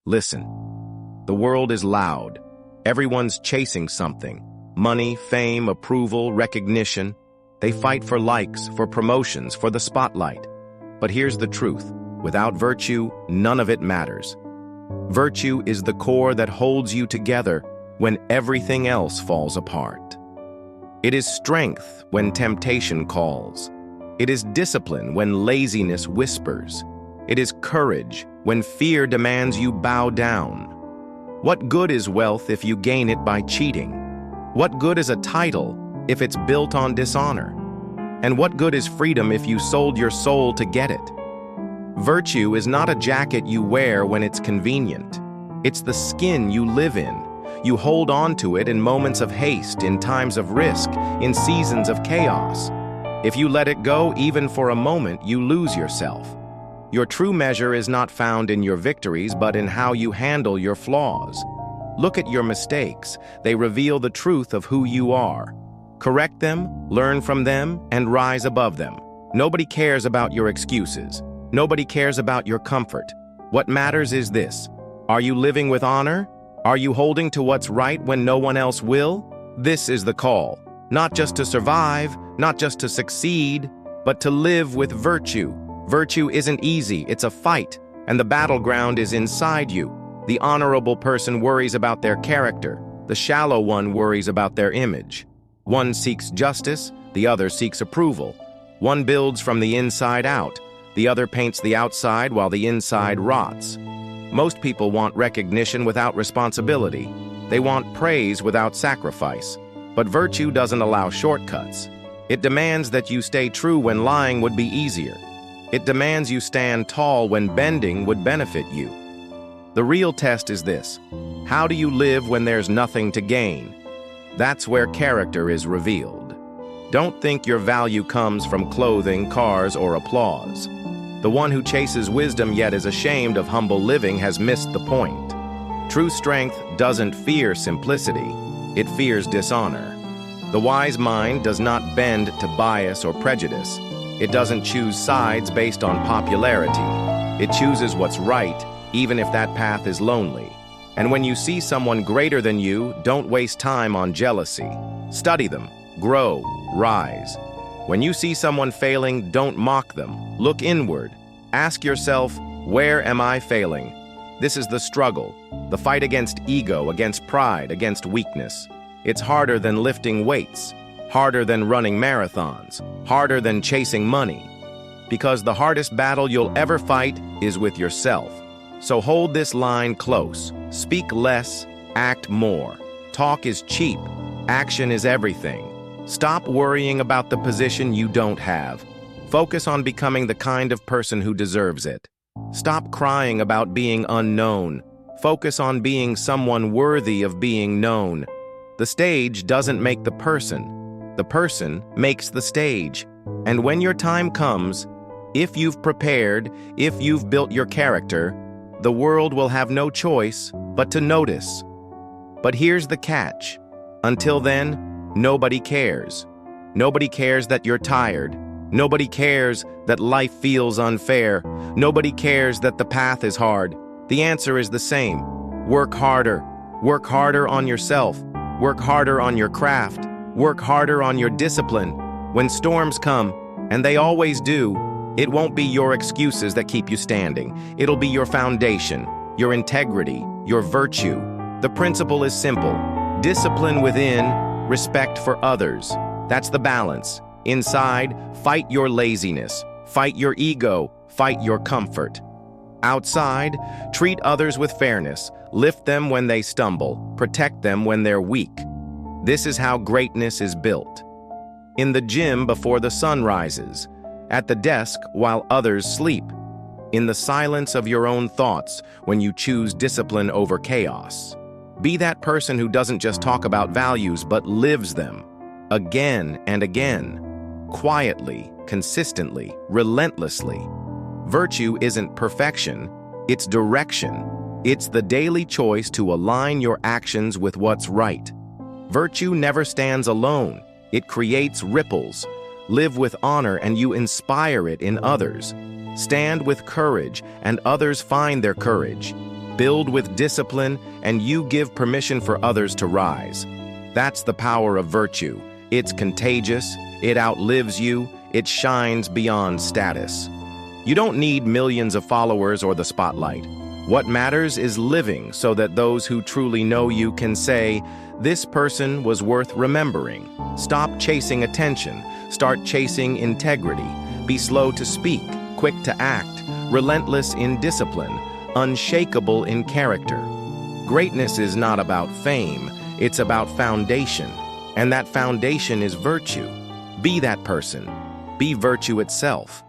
Listen. The world is loud. Everyone's chasing something. Money, fame, approval, recognition. They fight for likes, for promotions, for the spotlight. But here's the truth. Without virtue, none of it matters. Virtue is the core that holds you together when everything else falls apart. It is strength when temptation calls. It is discipline when laziness whispers. It is courage when fear demands you bow down. What good is wealth if you gain it by cheating? What good is a title if it's built on dishonor? And what good is freedom if you sold your soul to get it? Virtue is not a jacket you wear when it's convenient. It's the skin you live in. You hold on to it in moments of haste, in times of risk, in seasons of chaos. If you let it go even for a moment, you lose yourself. Your true measure is not found in your victories, but in how you handle your flaws. Look at your mistakes. They reveal the truth of who you are. Correct them, learn from them, and rise above them. Nobody cares about your excuses. Nobody cares about your comfort. What matters is this. Are you living with honor? Are you holding to what's right when no one else will? This is the call. Not just to survive, not just to succeed, but to live with virtue. Virtue isn't easy, it's a fight, and the battleground is inside you. The honorable person worries about their character. The shallow one worries about their image. One seeks justice, the other seeks approval. One builds from the inside out. The other paints the outside while the inside rots. Most people want recognition without responsibility. They want praise without sacrifice. But virtue doesn't allow shortcuts. It demands that you stay true when lying would be easier. It demands you stand tall when bending would benefit you. The real test is this. How do you live when there's nothing to gain? That's where character is revealed. Don't think your value comes from clothing, cars, or applause. The one who chases wisdom yet is ashamed of humble living has missed the point. True strength doesn't fear simplicity, it fears dishonor. The wise mind does not bend to bias or prejudice. It doesn't choose sides based on popularity. It chooses what's right, even if that path is lonely. And when you see someone greater than you, don't waste time on jealousy. Study them, grow, rise. When you see someone failing, don't mock them. Look inward. Ask yourself, where am I failing? This is the struggle, the fight against ego, against pride, against weakness. It's harder than lifting weights, harder than running marathons, harder than chasing money. Because the hardest battle you'll ever fight is with yourself. So hold this line close. Speak less, act more. Talk is cheap, action is everything. Stop worrying about the position you don't have. Focus on becoming the kind of person who deserves it. Stop crying about being unknown. Focus on being someone worthy of being known. The stage doesn't make the person makes the stage. And when your time comes, if you've prepared, if you've built your character, the world will have no choice but to notice. But here's the catch. Until then, nobody cares. Nobody cares that you're tired. Nobody cares that life feels unfair. Nobody cares that the path is hard. The answer is the same. Work harder. Work harder on yourself. Work harder on your craft. Work harder on your discipline. When storms come, and they always do, it won't be your excuses that keep you standing. It'll be your foundation, your integrity, your virtue. The principle is simple. Discipline within, respect for others. That's the balance. Inside, fight your laziness, fight your ego, fight your comfort. Outside, treat others with fairness, lift them when they stumble, protect them when they're weak. This is how greatness is built. In the gym before the sun rises, at the desk while others sleep, in the silence of your own thoughts when you choose discipline over chaos. Be that person who doesn't just talk about values but lives them, again and again. Quietly, consistently, relentlessly. Virtue isn't perfection, it's direction. It's the daily choice to align your actions with what's right. Virtue never stands alone, it creates ripples. Live with honor and you inspire it in others. Stand with courage and others find their courage. Build with discipline, and you give permission for others to rise. That's the power of virtue. It's contagious, it outlives you, it shines beyond status. You don't need millions of followers or the spotlight. What matters is living so that those who truly know you can say, "This person was worth remembering." Stop chasing attention. Start chasing integrity. Be slow to speak, quick to act, relentless in discipline, unshakable in character. Greatness is not about fame, it's about foundation. And that foundation is virtue. Be that person. Be virtue itself.